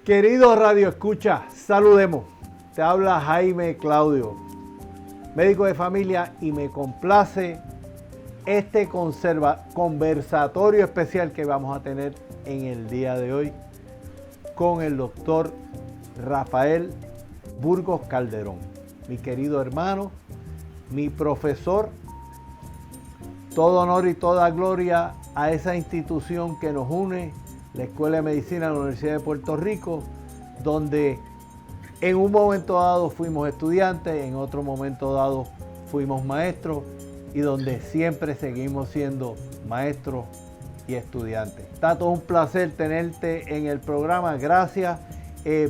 Querido Radio Escucha, saludemos. Te habla Jaime Claudio, médico de familia, y me complace este conversatorio especial que vamos a tener en el día de hoy con el doctor Rafael Burgos Calderón, mi querido hermano, mi profesor. Todo honor y toda gloria a esa institución que nos une, la Escuela de Medicina de la Universidad de Puerto Rico, donde en un momento dado fuimos estudiantes, en otro momento dado fuimos maestros y donde siempre seguimos siendo maestros y estudiantes. Tato, un placer tenerte en el programa, gracias.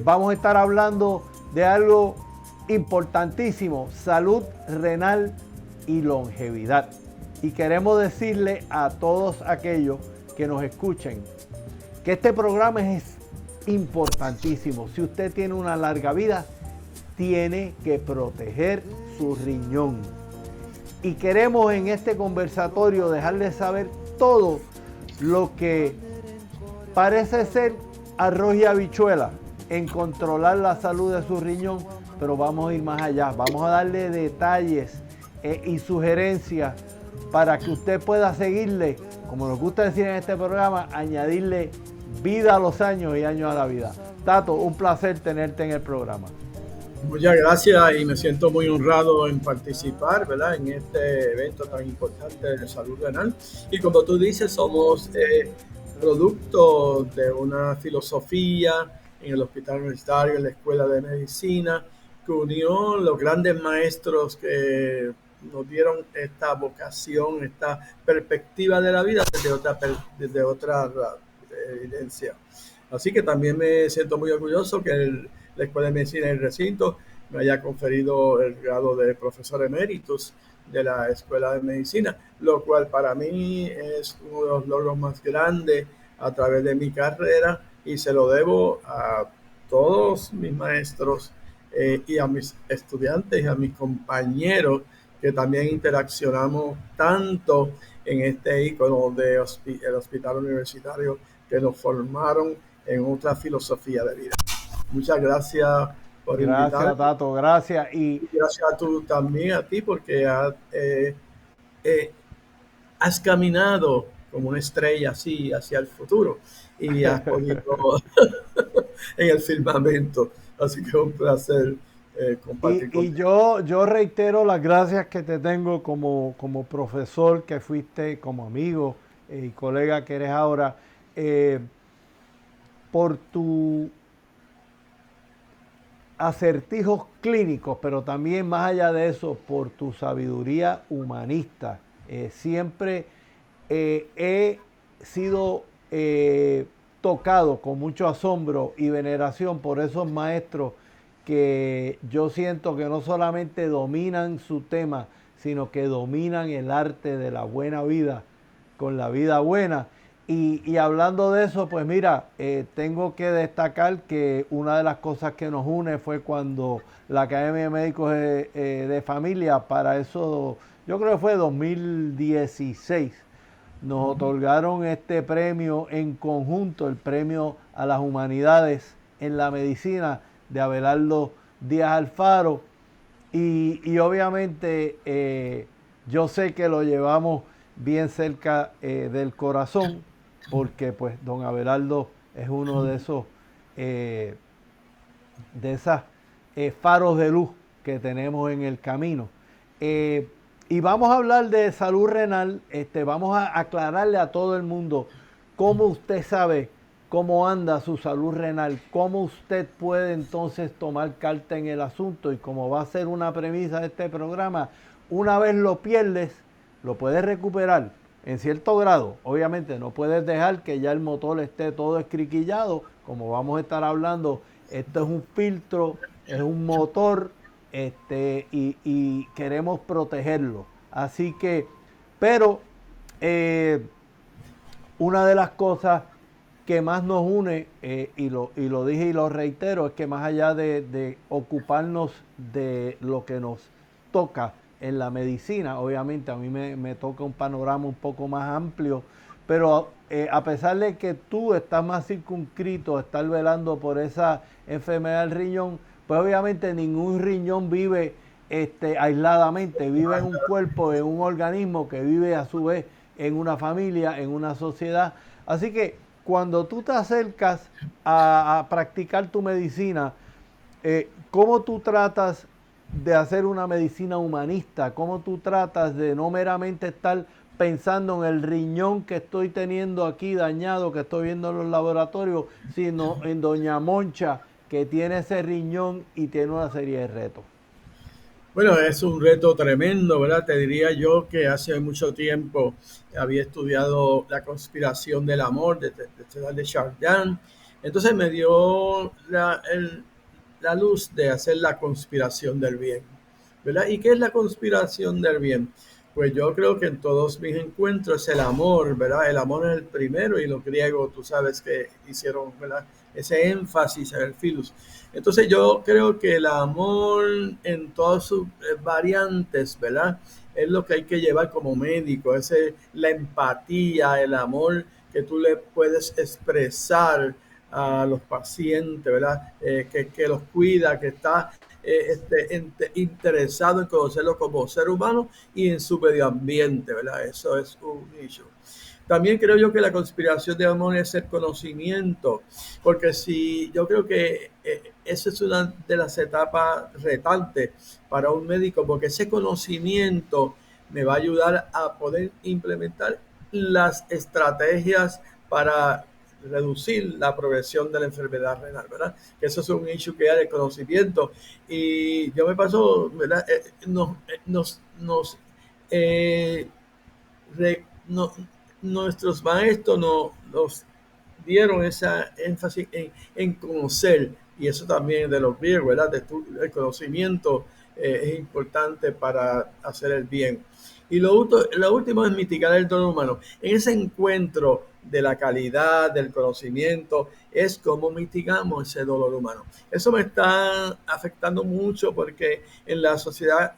Vamos a estar hablando de algo importantísimo, salud renal y longevidad. Y queremos decirle a todos aquellos que nos escuchen que este programa es importantísimo. Si usted tiene una larga vida, tiene que proteger su riñón. Y queremos en este conversatorio dejarle saber todo lo que parece ser arroz y habichuela en controlar la salud de su riñón, pero vamos a ir más allá. Vamos a darle detalles y sugerencias para que usted pueda seguirle, como nos gusta decir en este programa, añadirle vida a los años y años a la vida. Tato, un placer tenerte en el programa. Muchas gracias y me siento muy honrado en participar, ¿verdad?, en este evento tan importante de salud renal. Y como tú dices, somos producto de una filosofía en el Hospital Universitario, en la Escuela de Medicina, que unió los grandes maestros que nos dieron esta vocación, esta perspectiva de la vida desde otra evidencia. Así que también me siento muy orgulloso que la Escuela de Medicina del Recinto me haya conferido el grado de profesor eméritus de la Escuela de Medicina, lo cual para mí es uno de los logros más grandes a través de mi carrera, y se lo debo a todos mis maestros y a mis estudiantes y a mis compañeros que también interaccionamos tanto en este ícono del Hospital Universitario, que nos formaron en otra filosofía de vida. Muchas gracias por invitarme. Gracias, Tato, gracias. Y gracias también a ti, porque has caminado como una estrella así hacia el futuro y has podido en el firmamento. Así que es un placer compartir contigo. Y yo reitero las gracias que te tengo como profesor que fuiste, como amigo y colega que eres ahora, por tu acertijos clínicos, pero también más allá de eso, por tu sabiduría humanista. Siempre he sido tocado con mucho asombro y veneración por esos maestros que yo siento que no solamente dominan su tema, sino que dominan el arte de la buena vida, con la vida buena. Y hablando de eso, pues mira, tengo que destacar que una de las cosas que nos une fue cuando la Academia de Médicos de Familia, para eso, yo creo que fue 2016, nos otorgaron este premio en conjunto, el premio a las humanidades en la medicina de Abelardo Díaz Alfaro. Y obviamente yo sé que lo llevamos bien cerca del corazón, porque pues don Abelardo es uno de esos faros de luz que tenemos en el camino. Y vamos a hablar de salud renal. Vamos a aclararle a todo el mundo cómo usted sabe cómo anda su salud renal, cómo usted puede entonces tomar carta en el asunto, y como va a ser una premisa de este programa, una vez lo pierdes, lo puedes recuperar en cierto grado. Obviamente no puedes dejar que ya el motor esté todo escriquillado, como vamos a estar hablando. Esto es un filtro, es un motor, y queremos protegerlo. Así que, pero una de las cosas que más nos une, y lo dije y lo reitero, es que más allá de ocuparnos de lo que nos toca en la medicina, obviamente a mí me toca un panorama un poco más amplio, pero a pesar de que tú estás más circunscrito a estar velando por esa enfermedad del riñón, pues obviamente ningún riñón vive aisladamente, vive en un cuerpo, en un organismo que vive a su vez en una familia, en una sociedad. Así que cuando tú te acercas a practicar tu medicina, ¿cómo tú tratas de hacer una medicina humanista? ¿Cómo tú tratas de no meramente estar pensando en el riñón que estoy teniendo aquí dañado, que estoy viendo en los laboratorios, sino en doña Moncha, que tiene ese riñón y tiene una serie de retos? Bueno, es un reto tremendo, ¿verdad? Te diría yo que hace mucho tiempo había estudiado la conspiración del amor de Chardin. Entonces me dio la luz de hacer la conspiración del bien, ¿verdad? ¿Y qué es la conspiración del bien? Pues yo creo que en todos mis encuentros el amor, ¿verdad? El amor es el primero y los griegos, tú sabes que hicieron, ¿verdad? Ese énfasis en el filus. Entonces yo creo que el amor en todas sus variantes, ¿verdad? Es lo que hay que llevar como médico, la empatía, el amor que tú le puedes expresar a los pacientes, ¿verdad? Que los cuida, que está interesado en conocerlo como ser humano y en su medio ambiente, ¿verdad? Eso es un issue. También creo yo que la conspiración de amor es el conocimiento, porque si yo creo que esa es una de las etapas retantes para un médico, porque ese conocimiento me va a ayudar a poder implementar las estrategias para reducir la progresión de la enfermedad renal, ¿verdad? Que eso es un issue que hay de conocimiento. Y yo me paso, ¿verdad? Eh, re- no- Nuestros maestros nos dieron esa énfasis en conocer, y eso también de los griegos, ¿verdad? El conocimiento es importante para hacer el bien. Y lo último es mitigar el dolor humano. En ese encuentro de la calidad, del conocimiento, es cómo mitigamos ese dolor humano. Eso me está afectando mucho porque en la sociedad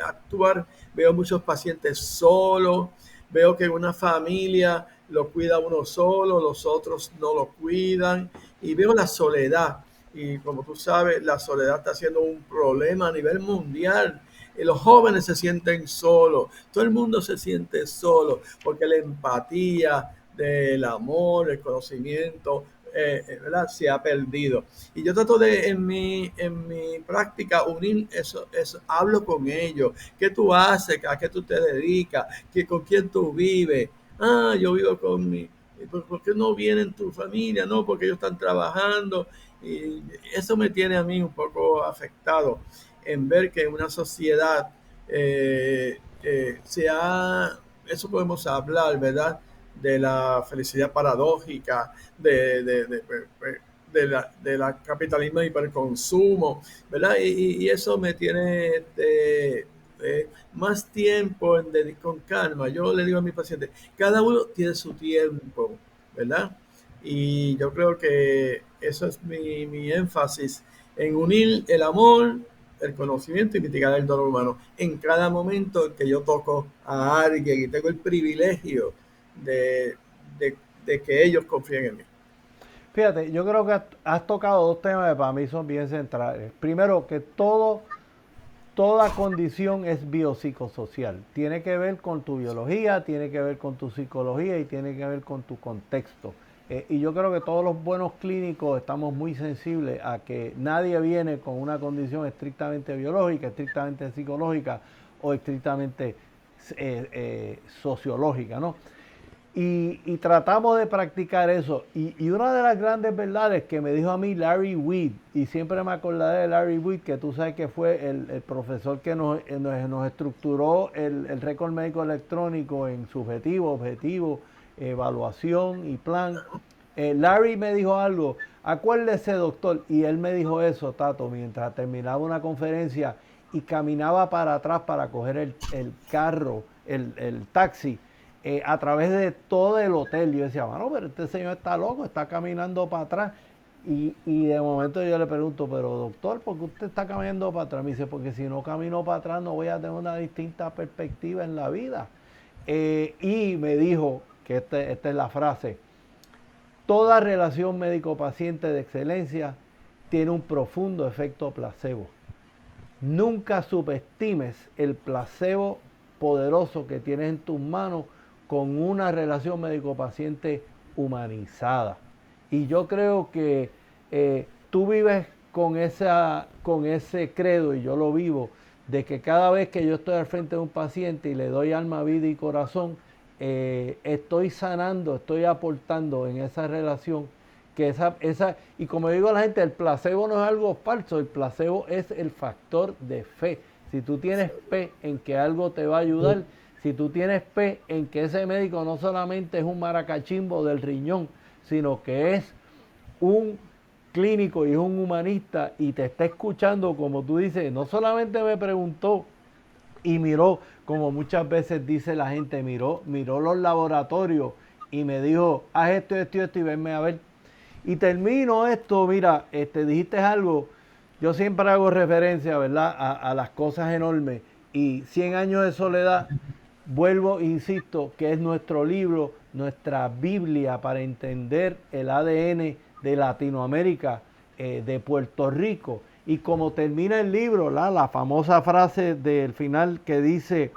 actual veo muchos pacientes solos, veo que una familia lo cuida uno solo, los otros no lo cuidan, y veo la soledad. Y como tú sabes, la soledad está siendo un problema a nivel mundial. Y los jóvenes se sienten solos, todo el mundo se siente solo, porque la empatía del amor, el conocimiento, ¿verdad? Se ha perdido. Y yo trato de, en mi práctica, unir eso, hablo con ellos. ¿Qué tú haces? ¿A qué tú te dedicas? ¿Con quién tú vives? Ah, yo vivo con mi... ¿Por qué no vienen tu familia? No, porque ellos están trabajando. Y eso me tiene a mí un poco afectado en ver que en una sociedad eso podemos hablar, ¿verdad? De la felicidad paradójica, de la capitalismo y hiperconsumo, ¿verdad? Y eso me tiene más tiempo con calma. Yo le digo a mis pacientes, cada uno tiene su tiempo, ¿verdad? Y yo creo que eso es mi énfasis en unir el amor, el conocimiento y mitigar el dolor humano. En cada momento que yo toco a alguien y tengo el privilegio de, de que ellos confíen en mí. Fíjate, yo creo que has tocado dos temas que para mí son bien centrales. Primero, que toda condición es biopsicosocial. Tiene que ver con tu biología, tiene que ver con tu psicología y tiene que ver con tu contexto. Y yo creo que todos los buenos clínicos estamos muy sensibles a que nadie viene con una condición estrictamente biológica, estrictamente psicológica o estrictamente sociológica, ¿no? Y tratamos de practicar eso. Y una de las grandes verdades que me dijo a mí Larry Weed, y siempre me acordaré de Larry Weed, que tú sabes que fue el profesor que nos estructuró el récord médico electrónico en subjetivo, objetivo, evaluación y plan. Larry me dijo algo, acuérdese doctor, y él me dijo eso, Tato, mientras terminaba una conferencia y caminaba para atrás para coger el carro, el taxi a través de todo el hotel. Yo decía, bueno, pero este señor está loco, está caminando para atrás. Y de momento yo le pregunto, pero doctor, ¿por qué usted está caminando para atrás? Me dice, porque si no camino para atrás no voy a tener una distinta perspectiva en la vida. Y me dijo, que esta es la frase: toda relación médico-paciente de excelencia tiene un profundo efecto placebo. Nunca subestimes el placebo poderoso que tienes en tus manos con una relación médico-paciente humanizada. Y yo creo que tú vives con ese credo, y yo lo vivo, de que cada vez que yo estoy al frente de un paciente y le doy alma, vida y corazón, estoy sanando, estoy aportando en esa relación. Que y como digo a la gente, el placebo no es algo falso, el placebo es el factor de fe. Si tú tienes fe en que algo te va a ayudar, si tú tienes fe en que ese médico no solamente es un maracachimbo del riñón, sino que es un clínico y es un humanista y te está escuchando, como tú dices, no solamente me preguntó y miró, como muchas veces dice la gente, miró los laboratorios y me dijo, haz esto y venme a ver. Y termino esto, mira, dijiste algo, yo siempre hago referencia, ¿verdad?, a las cosas enormes. Y 100 años de soledad, vuelvo, insisto, que es nuestro libro, nuestra Biblia para entender el ADN de Latinoamérica, de Puerto Rico. Y como termina el libro, la famosa frase del final que dice,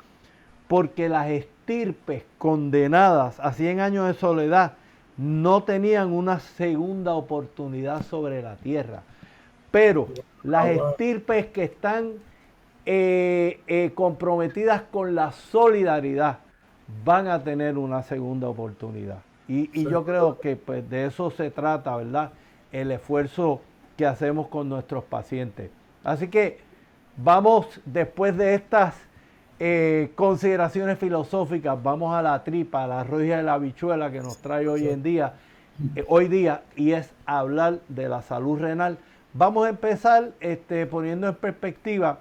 porque las estirpes condenadas a 100 años de soledad no tenían una segunda oportunidad sobre la tierra. Pero las estirpes que están comprometidas con la solidaridad van a tener una segunda oportunidad. Y yo creo que pues, de eso se trata, ¿verdad? El esfuerzo que hacemos con nuestros pacientes. Así que vamos, después de estas consideraciones filosóficas, vamos a la tripa, a la roya de la habichuela que nos trae hoy día, y es hablar de la salud renal. Vamos a empezar poniendo en perspectiva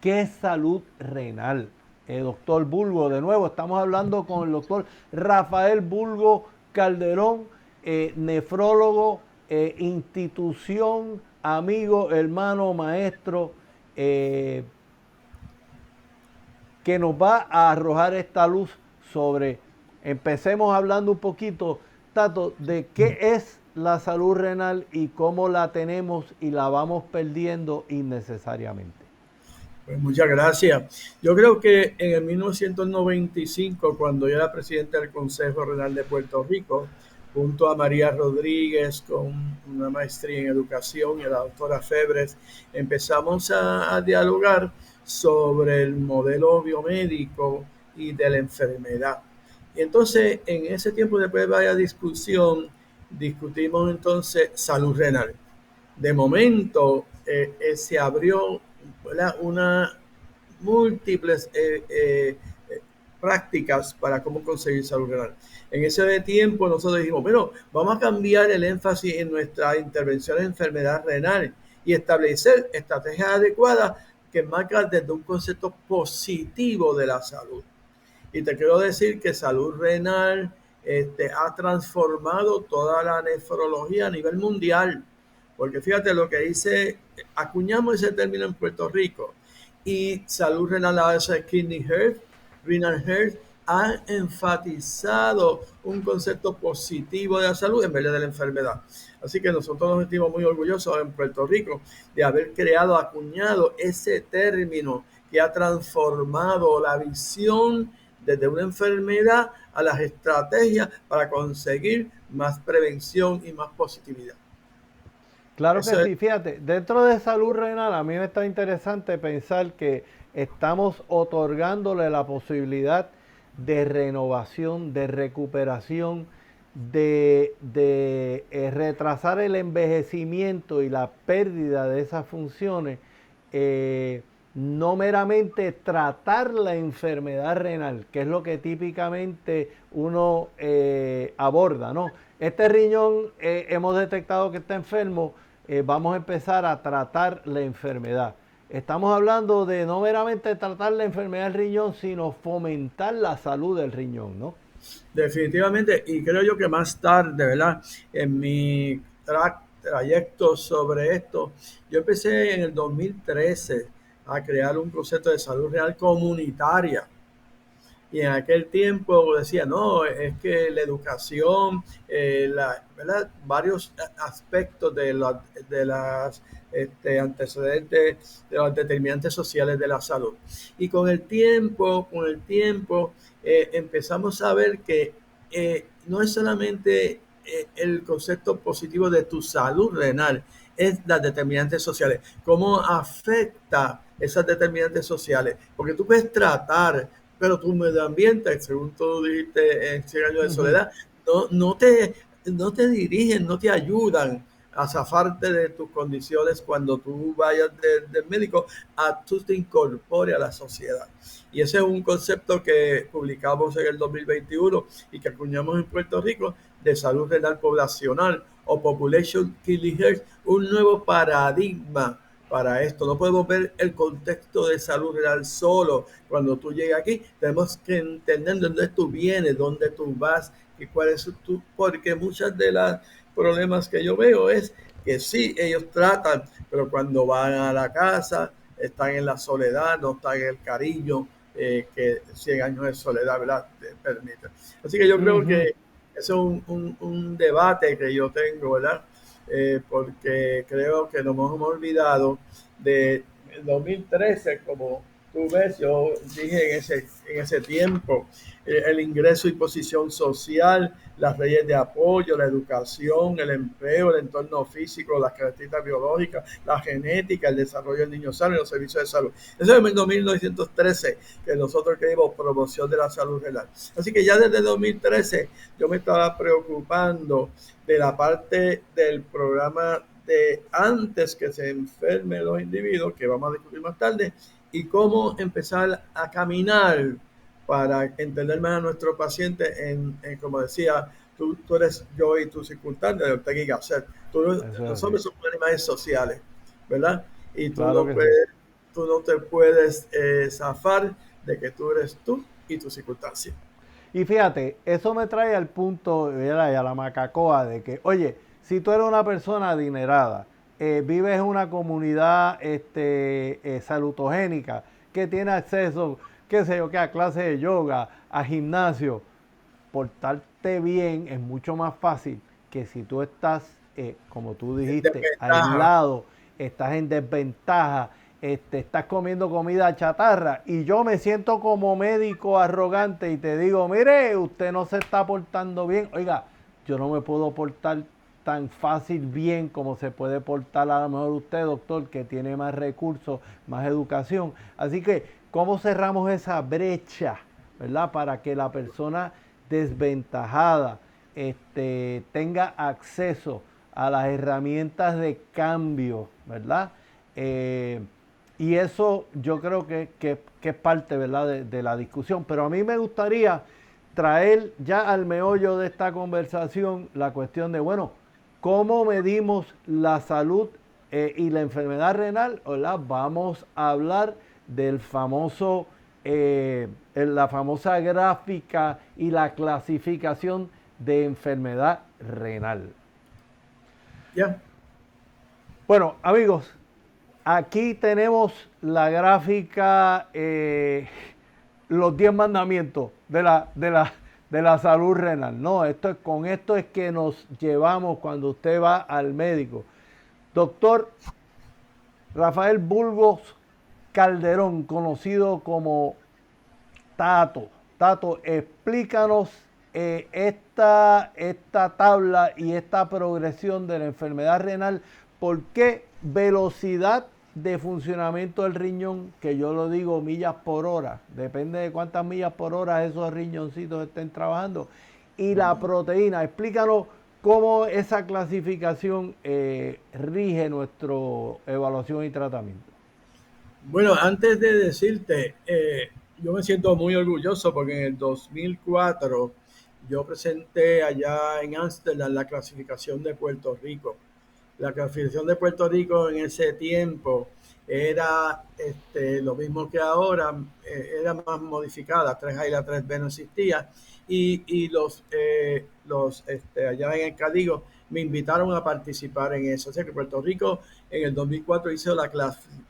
qué es salud renal. Doctor Bulgo, de nuevo estamos hablando con el doctor Rafael Bulgo Calderón, nefrólogo, institución, amigo, hermano, maestro, que nos va a arrojar esta luz sobre, empecemos hablando un poquito, Tato, de qué es la salud renal y cómo la tenemos y la vamos perdiendo innecesariamente. Pues muchas gracias. Yo creo que en el 1995, cuando yo era presidente del Consejo Renal de Puerto Rico, junto a María Rodríguez, con una maestría en educación, y a la doctora Febres, empezamos a dialogar sobre el modelo biomédico y de la enfermedad. Y entonces, en ese tiempo, después de varias discusión, discutimos entonces salud renal. De momento, se abrió, ¿verdad?, una múltiples prácticas para cómo conseguir salud renal. En ese tiempo nosotros dijimos, bueno, vamos a cambiar el énfasis en nuestra intervención en enfermedad renal y establecer estrategias adecuadas que marcan desde un concepto positivo de la salud. Y te quiero decir que salud renal ha transformado toda la nefrología a nivel mundial. Porque fíjate lo que dice, acuñamos ese término en Puerto Rico, y salud renal, a veces Kidney Health, Renal Health, han enfatizado un concepto positivo de la salud en vez de la enfermedad. Así que nosotros nos sentimos muy orgullosos en Puerto Rico de haber creado, acuñado ese término que ha transformado la visión desde una enfermedad a las estrategias para conseguir más prevención y más positividad. Claro que sí, fíjate, dentro de salud renal a mí me está interesante pensar que estamos otorgándole la posibilidad de renovación, de recuperación, de retrasar el envejecimiento y la pérdida de esas funciones, no meramente tratar la enfermedad renal, que es lo que típicamente uno aborda, ¿no? Este riñón hemos detectado que está enfermo, vamos a empezar a tratar la enfermedad. Estamos hablando de no meramente tratar la enfermedad del riñón, sino fomentar la salud del riñón, ¿no? Definitivamente, y creo yo que más tarde, ¿verdad?, en mi trayecto sobre esto, yo empecé en el 2013 a crear un concepto de salud renal comunitaria. Y en aquel tiempo decía, no, es que la educación, ¿verdad? Varios aspectos de las antecedentes, de los determinantes sociales de la salud. Y con el tiempo empezamos a ver que no es solamente el concepto positivo de tu salud renal, es las determinantes sociales. ¿Cómo afecta esas determinantes sociales? Porque tú puedes tratar, pero tu medio ambiente, según tú dijiste en 100 años de Ujú. soledad, no te dirigen, no te ayudan a zafarte de tus condiciones cuando tú vayas del médico, a tú te incorpores a la sociedad. Y ese es un concepto que publicamos en el 2021 y que acuñamos en Puerto Rico de salud renal poblacional o Population Kidney Health, un nuevo paradigma para esto. No podemos ver el contexto de salud renal solo. Cuando tú llegas aquí, tenemos que entender dónde tú vienes, dónde tú vas y cuál es tu, porque muchas de los problemas que yo veo es que sí, ellos tratan, pero cuando van a la casa están en la soledad, no están en el cariño que 100 años de soledad, ¿verdad?, te permite. Así que yo creo Ujú. que eso es un debate que yo tengo, ¿verdad? Porque creo que nos hemos olvidado de 2013, como tú ves, yo dije en ese tiempo, el ingreso y posición social, las leyes de apoyo, la educación, el empleo, el entorno físico, las características biológicas, la genética, el desarrollo del niño sano y los servicios de salud. Eso es en 1913 que nosotros queremos promoción de la salud renal. Así que ya desde 2013 yo me estaba preocupando de la parte del programa de antes que se enfermen los individuos, que vamos a discutir más tarde, y cómo empezar a caminar para entender más a nuestro paciente como decía, tú eres yo y tu circunstancia de Ortega y Gasset. Eso es Los así. hombres son animales sociales, ¿verdad? Y Claro que sí. tú no te puedes zafar de que tú eres tú y tu circunstancia. Y fíjate, eso me trae al punto, ¿verdad? Y a la macacoa de que, oye, si tú eres una persona adinerada, vives en una comunidad salutogénica, que tiene acceso, qué sé yo, que a clases de yoga, a gimnasio, portarte bien es mucho más fácil que si tú estás, como tú dijiste, Desventaja. aislado, estás en desventaja, estás comiendo comida chatarra y yo me siento como médico arrogante y te digo, mire, usted no se está portando bien. Oiga, yo no me puedo portar tan fácil bien como se puede portar a lo mejor usted, doctor, que tiene más recursos, más educación. Así que, ¿cómo cerramos esa brecha, verdad? Para que la persona desventajada tenga acceso a las herramientas de cambio, ¿verdad? Eh, y eso yo creo que es parte, ¿verdad?, de la discusión. Pero a mí me gustaría traer ya al meollo de esta conversación la cuestión de, bueno, ¿cómo medimos la salud y la enfermedad renal? ¿Verdad? Vamos a hablar del famoso, la famosa gráfica y la clasificación de enfermedad renal. Ya. Bueno, amigos, aquí tenemos la gráfica, los 10 mandamientos de la salud renal. No, con esto es que nos llevamos cuando usted va al médico. Doctor Rafael Burgos Calderón, conocido como Tato. Tato, explícanos esta tabla y esta progresión de la enfermedad renal. ¿Por qué velocidad de funcionamiento del riñón, que yo lo digo millas por hora, depende de cuántas millas por hora esos riñoncitos estén trabajando, y la proteína? Explícanos cómo esa clasificación rige nuestra evaluación y tratamiento. Bueno, antes de decirte, yo me siento muy orgulloso porque en el 2004 yo presenté allá en Ámsterdam la clasificación de Puerto Rico. La clasificación de Puerto Rico en ese tiempo era lo mismo que ahora, era más modificada, 3A y la 3B no existía, y allá en el Cadigo me invitaron a participar en eso. O sea que Puerto Rico en el 2004 hizo la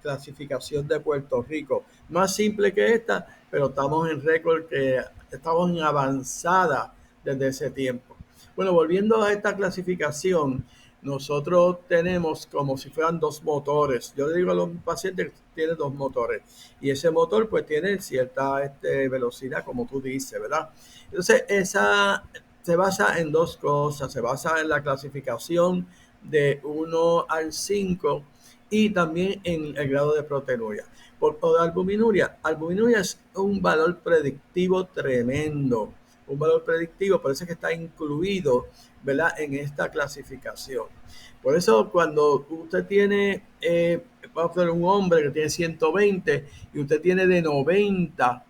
clasificación de Puerto Rico, más simple que esta, pero estamos en récord, que estamos en avanzada desde ese tiempo. Bueno, volviendo a esta clasificación, nosotros tenemos como si fueran dos motores. Yo le digo a los pacientes que tiene dos motores y ese motor pues tiene cierta velocidad, como tú dices, ¿verdad? Entonces, esa se basa en dos cosas. Se basa en la clasificación de 1 al 5 y también en el grado de proteinuria. Por albuminuria. Albuminuria es un valor predictivo tremendo. Un valor predictivo, por eso es que está incluido, ¿verdad?, en esta clasificación. Por eso cuando usted tiene, vamos a ver, un hombre que tiene 120 y usted tiene de 90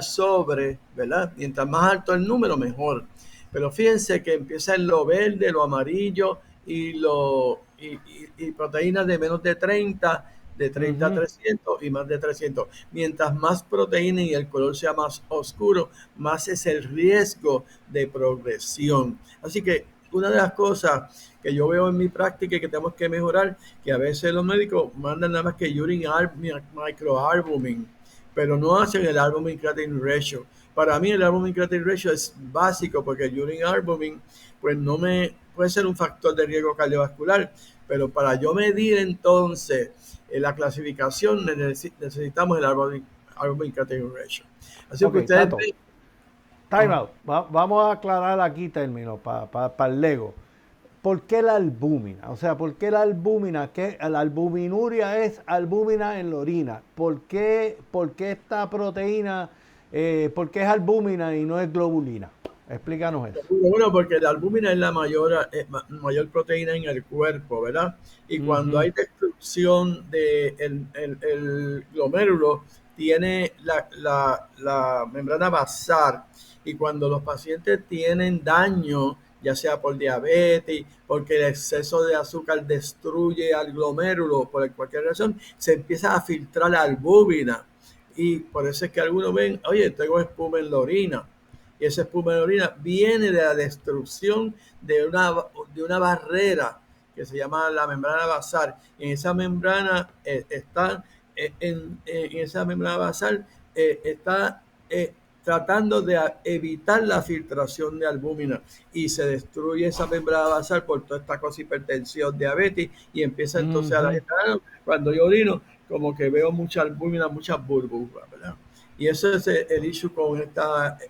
sobre, ¿verdad? Mientras más alto el número, mejor. Pero fíjense que empieza en lo verde, lo amarillo y proteínas de menos de 30, de 30 a 300 y más de 300. Mientras más proteína y el color sea más oscuro, más es el riesgo de progresión. Así que una de las cosas que yo veo en mi práctica y que tenemos que mejorar, que a veces los médicos mandan nada más que urine microalbumin, pero no hacen el albumin creatinine ratio. Para mí el albumin creatinine ratio es básico porque el urine albumin pues no me puede ser un factor de riesgo cardiovascular, pero para yo medir entonces la clasificación necesitamos el albumin creatinine ratio. Así que ustedes Tato, time out. Vamos a aclarar aquí términos para el Lego. ¿Por qué la albúmina? O sea, ¿por qué la albúmina? ¿Qué? La albuminuria es albúmina en la orina. ¿Por qué esta proteína, por qué es albúmina y no es globulina? Explícanos eso. Bueno, porque la albúmina es la mayor proteína en el cuerpo, ¿verdad? Y cuando hay destrucción del el glomérulo, tiene la membrana basal. Y cuando los pacientes tienen daño, ya sea por diabetes, porque el exceso de azúcar destruye al glomérulo, por cualquier razón, se empieza a filtrar la albúmina. Y por eso es que algunos ven, oye, tengo espuma en la orina. Y esa espuma de orina viene de la destrucción de una barrera que se llama la membrana basal. En esa membrana en esa membrana basal está tratando de evitar la filtración de albúmina y se destruye esa membrana basal por toda esta cosa, hipertensión, diabetes, y empieza entonces a la cuando yo orino, como que veo mucha albúmina, muchas burbujas, ¿verdad? Y eso es el issue con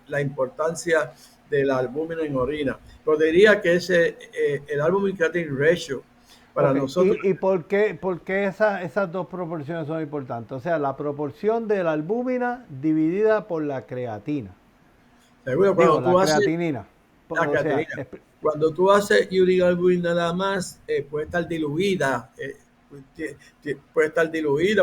la importancia de la albúmina en orina. Pero diría que el albumin creatinine ratio para nosotros. ¿Y por qué esas dos proporciones son importantes? O sea, la proporción de la albúmina dividida por la creatina. Seguro, creatinina. Cuando tú haces urina albumin nada más, puede estar diluida,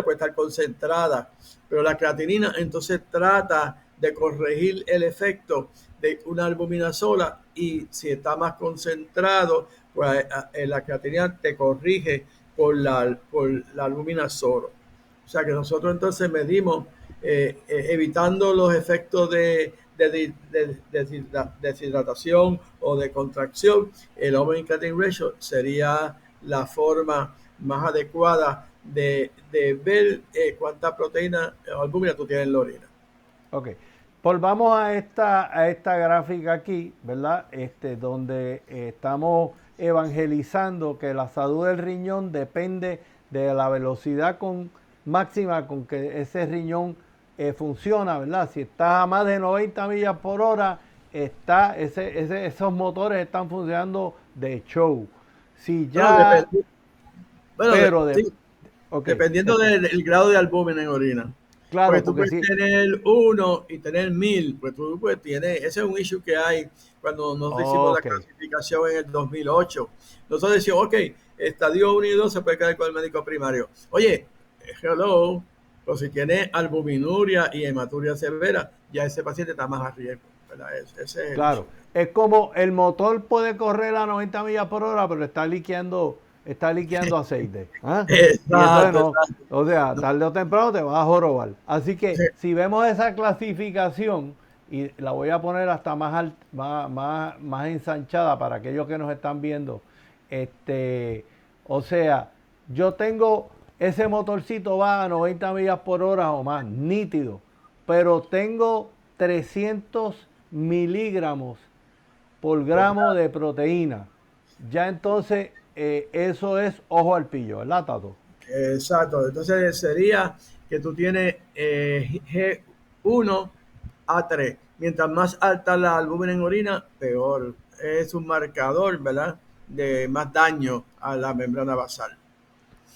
puede estar concentrada, pero la creatinina entonces trata de corregir el efecto de una albúmina sola, y si está más concentrado, pues la creatinina te corrige por la albúmina solo. O sea que nosotros entonces medimos evitando los efectos de deshidratación o de contracción. El albumin creatinine ratio sería la forma más adecuada de ver cuánta proteína o albúmina tú tienes en la orina. Ok. Volvamos a esta gráfica aquí, ¿verdad? Donde estamos evangelizando que la salud del riñón depende de la velocidad máxima con que ese riñón funciona, ¿verdad? Si está a más de 90 millas por hora, esos motores están funcionando de show. Si ya... Dependiendo del grado de albúmina en orina. Claro, porque tú puedes tener 1 y tener 1000, pues tú puedes tener, ese es un issue que hay cuando nos hicimos la clasificación en el 2008. Nosotros decimos, ok, estadio 1 y 2 se puede quedar con el médico primario. Oye, hello, pero si tiene albuminuria y hematuria severa, ya ese paciente está más a riesgo, ¿verdad? Claro, es como el motor puede correr a 90 millas por hora, pero está liqueando está liqueando aceite. ¿Ah? Y entonces Exacto, no, exacto. o sea, No, tarde o temprano te vas a jorobar. Así que sí, si vemos esa clasificación, y la voy a poner hasta más ensanchada para aquellos que nos están viendo, este, o sea, yo tengo ese motorcito va a 90 millas por hora o más, nítido, pero tengo 300 miligramos por pues, gramo de proteína. Ya entonces eso es ojo al pillo, ¿verdad, Tato? exacto. Entonces sería que tú tienes G1 a 3. Mientras más alta la albúmina en orina, peor. Es un marcador, ¿verdad? De más daño a la membrana basal.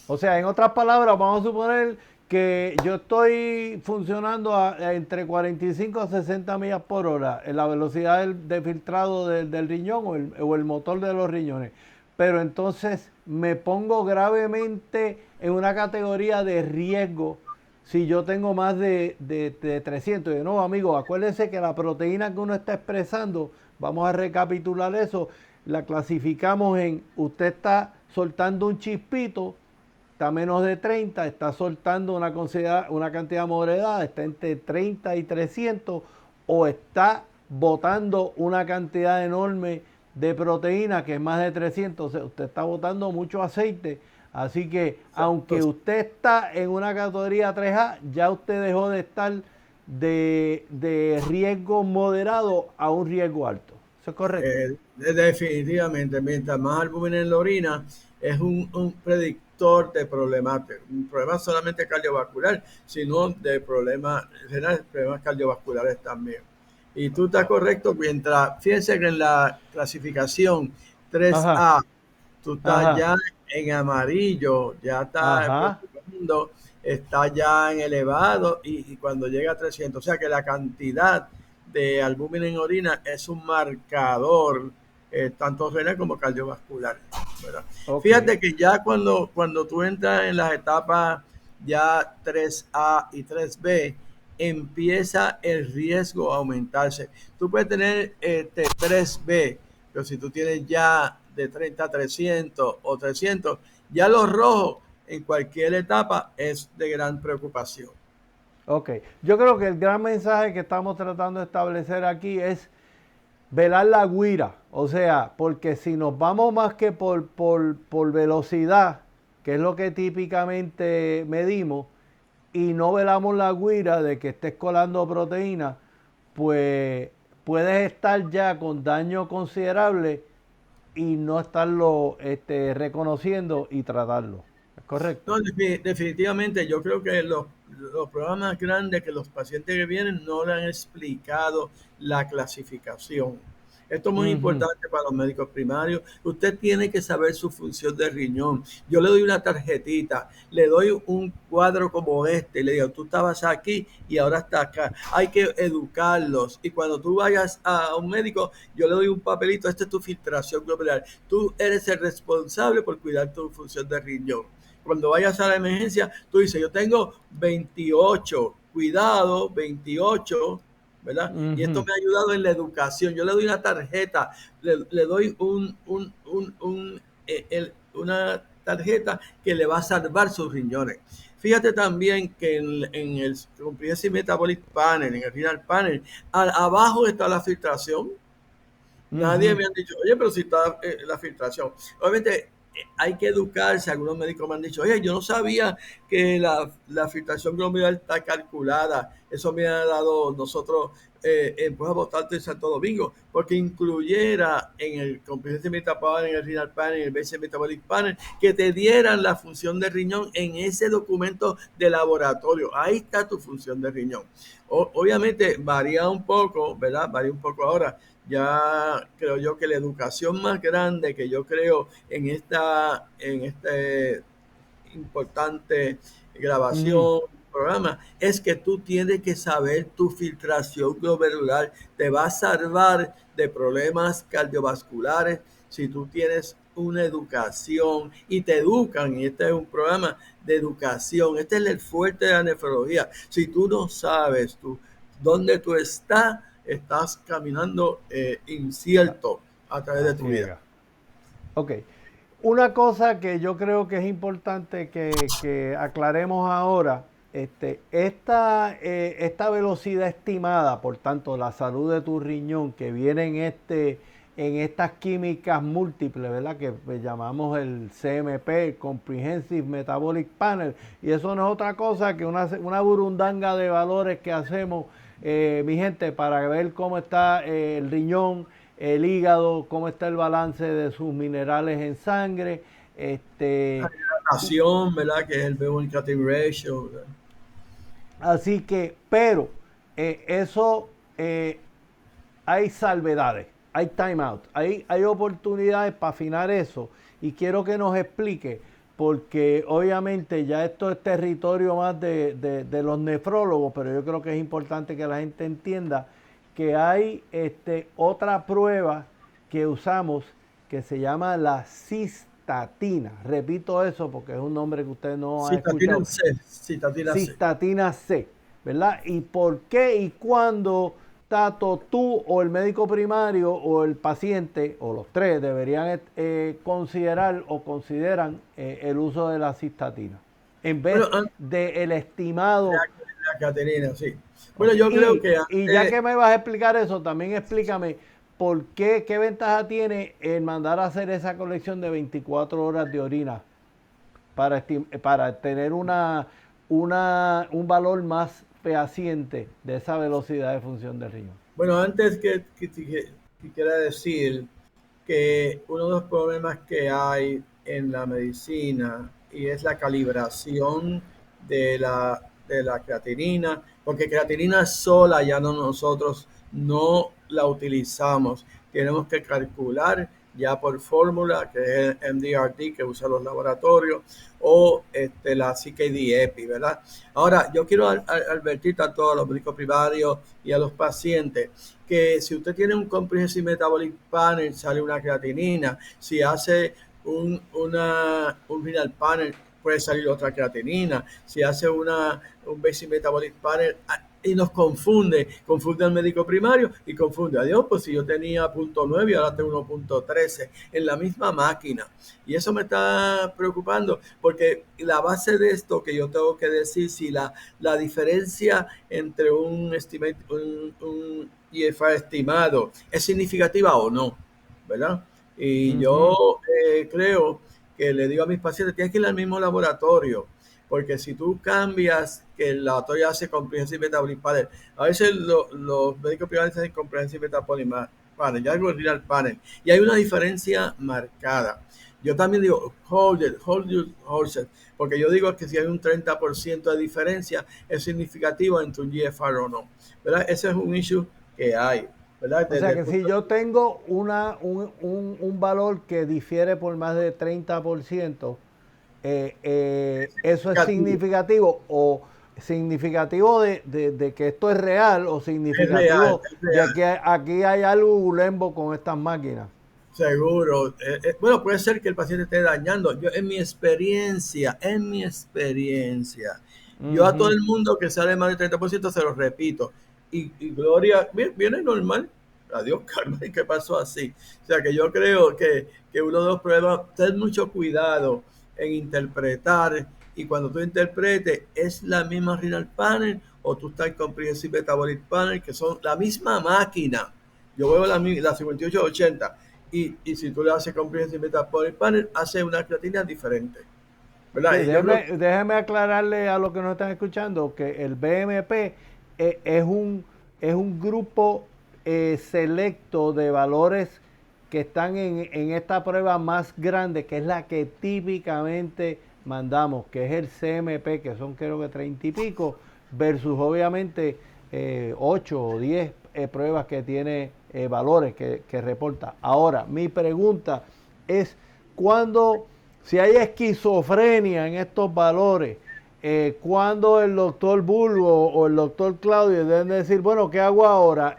O sea, en otras palabras, vamos a suponer que yo estoy funcionando entre 45 a 60 millas por hora en la velocidad de filtrado del riñón o el motor de los riñones. Pero entonces me pongo gravemente en una categoría de riesgo si yo tengo más de 300. Y no, amigo, acuérdense que la proteína que uno está expresando, vamos a recapitular eso, la clasificamos en usted está soltando un chispito, está a menos de 30, está soltando una cantidad moderada, está entre 30 y 300, o está botando una cantidad enorme de proteína que es más de 300, o sea, usted está botando mucho aceite. Así que aunque Entonces, usted está en una categoría 3A, ya usted dejó de estar de riesgo moderado a un riesgo alto. ¿Eso es correcto? definitivamente, mientras más albúmina en la orina, es un predictor de problemas, un problema solamente cardiovascular, sino de problemas renales, problemas cardiovasculares también. Y tú estás correcto, mientras, fíjense que en la clasificación tres Ajá, a tú estás ajá, ya en amarillo, ya está ajá. preocupando, está ya en elevado y cuando llega a 300, o sea que la cantidad de albúmina en orina es un marcador tanto renal como cardiovascular, ¿verdad? Ok. Fíjate que ya cuando tú entras en las etapas ya 3A y 3B, empieza el riesgo a aumentarse. Tú puedes tener 3B, pero si tú tienes ya de 30 a 300 o 300, ya los rojos en cualquier etapa es de gran preocupación. Ok, yo creo que el gran mensaje que estamos tratando de establecer aquí es velar la guira. O sea, porque si nos vamos más que por velocidad, que es lo que típicamente medimos, y no velamos la guira de que estés colando proteína, pues puedes estar ya con daño considerable y no estarlo reconociendo y tratarlo. ¿Es correcto? No, definitivamente, yo creo que los programas más grandes que los pacientes que vienen no le han explicado la clasificación. Esto es muy Ujú. importante para los médicos primarios. Usted tiene que saber su función de riñón. Yo le doy una tarjetita, le doy un cuadro como este y le digo, tú estabas aquí y ahora estás acá. Hay que educarlos. Y cuando tú vayas a un médico, yo le doy un papelito, esta es tu filtración glomerular. Tú eres el responsable por cuidar tu función de riñón. Cuando vayas a la emergencia, tú dices, yo tengo 28, cuidado, 28, ¿verdad? Y esto Ujú. me ha ayudado en la educación. Yo le doy una tarjeta, le doy una tarjeta que le va a salvar sus riñones. Fíjate también que en el Comprehensive Metabolic Panel, en el Renal Panel, abajo está la filtración. Nadie Ujú. me han dicho, oye, pero si está la filtración. Obviamente hay que educarse. Algunos médicos me han dicho, oye, yo no sabía que la filtración glomerular está calculada. Eso me ha dado nosotros en Puebla Botalte en Santo Domingo, porque incluyera en el Comprehensive Metabolic, en el Renal Panel, en el Basic Metabolic Panel, que te dieran la función de riñón en ese documento de laboratorio. Ahí está tu función de riñón. Obviamente varía un poco, ¿verdad? Varía un poco ahora. Ya creo yo que la educación más grande que yo creo en este importante Ujú. grabación, programa, es que tú tienes que saber tu filtración glomerular. Te va a salvar de problemas cardiovasculares si tú tienes una educación y te educan. Y este es un programa de educación. Este es el fuerte de la nefrología. Si tú no sabes dónde tú estás caminando incierto a través A de tu vida. ciega. Ok. Una cosa que yo creo que es importante que aclaremos ahora, esta velocidad estimada, por tanto, la salud de tu riñón que viene en estas químicas múltiples, ¿verdad? Que llamamos el CMP, el Comprehensive Metabolic Panel, y eso no es otra cosa que una burundanga de valores que hacemos, mi gente, para ver cómo está el riñón, el hígado, cómo está el balance de sus minerales en sangre, La hidratación, ¿verdad? Que es el bone cutting ratio, ¿verdad? así que, pero eso hay salvedades, hay timeout, hay oportunidades para afinar eso y quiero que nos explique porque obviamente ya esto es territorio más de los nefrólogos, pero yo creo que es importante que la gente entienda que hay otra prueba que usamos que se llama la cistatina. Repito eso porque es un nombre que usted no ha Cistatina escuchado. C, cistatina C. Cistatina C, ¿verdad? ¿Y por qué y cuándo, Tato, tú o el médico primario o el paciente, o los tres, deberían considerar o consideran el uso de la cistatina en vez Bueno, del estimado? la Caterina, sí. Bueno, Okay. yo creo que Y ya antes, que me vas a explicar eso, también explícame por qué ventaja tiene el mandar a hacer esa colección de 24 horas de orina para tener un valor más fehaciente de esa velocidad de función del riñón. bueno, antes que quiera decir que uno de los problemas que hay en la medicina y es la calibración de la creatinina, porque creatinina sola ya no nosotros no la utilizamos. Tenemos que calcular ya por fórmula, que es el MDRT que usan los laboratorios, o la CKD-EPI, ¿verdad? Ahora, yo quiero advertir tanto a los médicos primarios y a los pacientes que si usted tiene un Comprehensive Metabolic Panel, sale una creatinina. Si hace un renal panel, puede salir otra creatinina. Si hace un Basic Metabolic Panel, y nos confunde al médico primario y confunde a Dios, pues si yo tenía 0.9 y ahora tengo 1.13 en la misma máquina. Y eso me está preocupando porque la base de esto que yo tengo que decir, si la diferencia entre un IFR estimado es significativa o no, ¿verdad? Y yo creo que le digo a mis pacientes, tienes que ir al mismo laboratorio, porque si tú cambias que el laboratorio hace Comprehensive Metabolic Panel, a veces los médicos privados hacen Comprehensive Metabolic Panel, ya algo Renal Panel, y hay una diferencia marcada. Yo también digo, hold your horses, porque yo digo que si hay un 30% de diferencia, es significativo entre un GFR o no, ¿verdad? Ese es un issue que hay, ¿verdad? O sea que si yo tengo un valor que difiere por más de 30%, eso es significativo o significativo de que esto es real o Es real, significativo es de real. que aquí hay algo bulembo con estas máquinas. Seguro. Bueno, puede ser que el paciente esté dañando. Yo, en mi experiencia, yo a todo el mundo que sale más del 30% se lo repito. Y Gloria, viene normal. Adiós, Carmen, ¿qué pasó así? O sea que yo creo que uno de los problemas, ten mucho cuidado en interpretar. Y cuando tú interpretes, ¿es la misma renal panel o tú estás con Comprehensive Metabolic Panel, que son la misma máquina? Yo veo la 5880 y si tú le haces Comprehensive Metabolic Panel, hace una creatina diferente, Sí, ¿verdad? Y yo creo que déjeme aclararle a los que nos están escuchando que el BMP es un grupo selecto de valores que están en esta prueba más grande, que es la que típicamente mandamos, que es el CMP, que son creo que 30 y pico, versus obviamente 8 o 10 pruebas que tiene valores que reporta. Ahora, mi pregunta es, ¿cuándo, si hay esquizofrenia en estos valores, cuando el doctor Bulbo o el doctor Claudio deben decir, bueno, ¿qué hago ahora?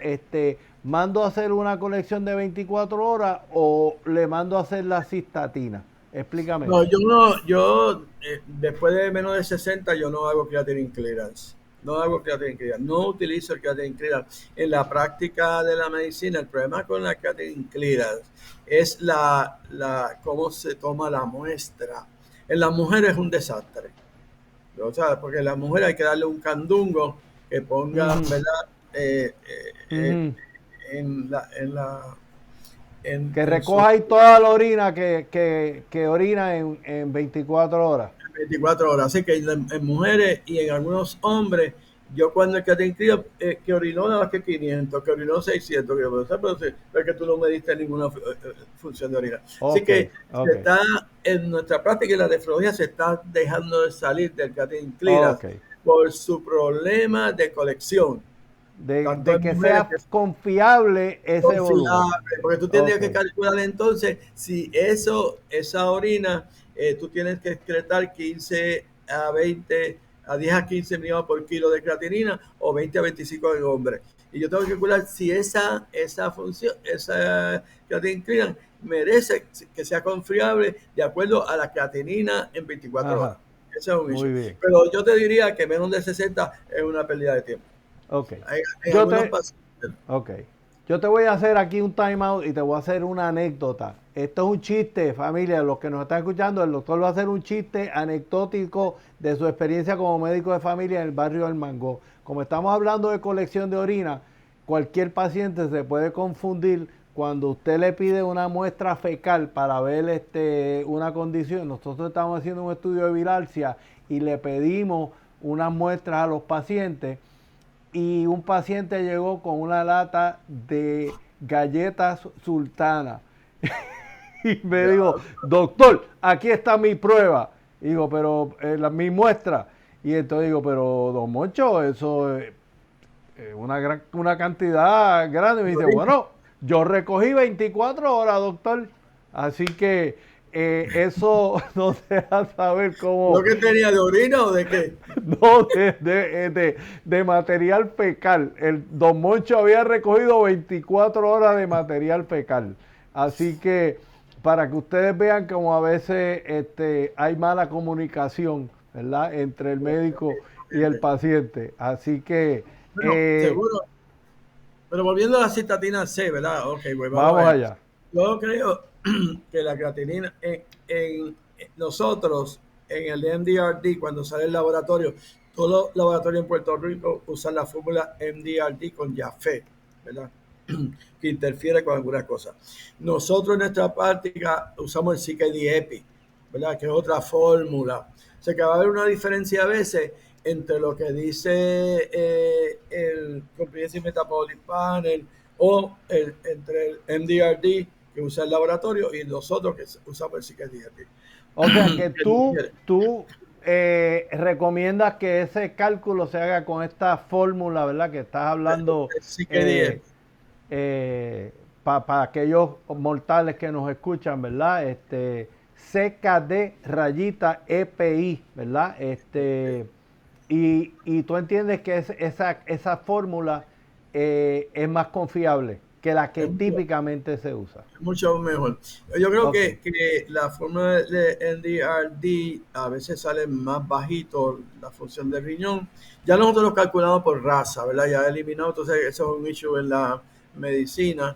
¿Mando a hacer una colección de 24 horas o le mando a hacer la cistatina? Explícame no, eso. después de menos de 60 yo no hago creatinine clearance. no hago creatinine clear, no utilizo el creatinine clear. En la práctica de la medicina, el problema con la creatinine clear es cómo se toma la muestra. En las mujeres es un desastre. O sea, porque a las mujeres hay que darle un candungo que ponga, ¿verdad? En la que recoja ahí toda la orina que orina en 24 horas. 24 horas. Así que en mujeres y en algunos hombres, yo cuando el que te inscribo, que orinó nada más que 500, que orinó 600, pero es que tú no me diste ninguna función de orina. Así que se está, en nuestra práctica y la nefrología se está dejando de salir del Catin Clear por su problema de colección. De que sea confiable ese volumen. Porque tú tienes que calcular entonces si esa orina, tú tienes que excretar 15 a 20, a 10 a 15 miligramos por kilo de creatinina o 20 a 25 en hombres. Y yo tengo que calcular si esa función, esa creatinina merece que sea confiable de acuerdo a la creatinina en 24 horas. Ese es un issue. Pero yo te diría que menos de 60 es una pérdida de tiempo. Yo te voy a hacer aquí un time out y te voy a hacer una anécdota. Esto es un chiste, familia, los que nos están escuchando, el doctor va a hacer un chiste anecdótico de su experiencia como médico de familia en el barrio del Mango. Como estamos hablando de colección de orina, cualquier paciente se puede confundir cuando usted le pide una muestra fecal para ver una condición. Nosotros estamos haciendo un estudio de bilalsia y le pedimos unas muestras a los pacientes. Y un paciente llegó con una lata de galletas sultana y me dijo, doctor, aquí está mi prueba. Y digo, pero mi muestra. Y entonces digo, pero don Moncho, eso es una cantidad grande. Y me dice, bueno, yo recogí 24 horas, doctor. Así que eso no se deja saber cómo. ¿Lo que tenía de orina o de qué? No, de material fecal. El don Moncho había recogido 24 horas de material fecal. Así que para que ustedes vean como a veces hay mala comunicación, ¿verdad? Entre el médico y el paciente. Así que. Bueno, seguro. Pero volviendo a la cistatina C, ¿verdad? Ok, pues vamos allá. Yo creo que la creatinina en nosotros en el MDRD, cuando sale el laboratorio, todos los laboratorios en Puerto Rico usan la fórmula MDRD con Jaffe, ¿verdad? Que interfiere con algunas cosas. Nosotros en nuestra práctica usamos el CKD-EPI, ¿verdad? Que es otra fórmula. O sea que va a haber una diferencia a veces entre lo que dice el Comprehensive Metabolic Panel o entre el MDRD que usa el laboratorio y nosotros que usamos el CKD-EPI. O sea que tú recomiendas que ese cálculo se haga con esta fórmula, ¿verdad? Que estás hablando para aquellos mortales que nos escuchan, ¿verdad? CKD rayita EPI, ¿verdad? Y tú entiendes que esa fórmula es más confiable que la que típicamente se usa. Mucho mejor. Yo creo que la fórmula de MDRD a veces sale más bajito la función del riñón. Ya nosotros lo calculamos por raza, ¿verdad? Ya eliminado, entonces eso es un issue en la medicina,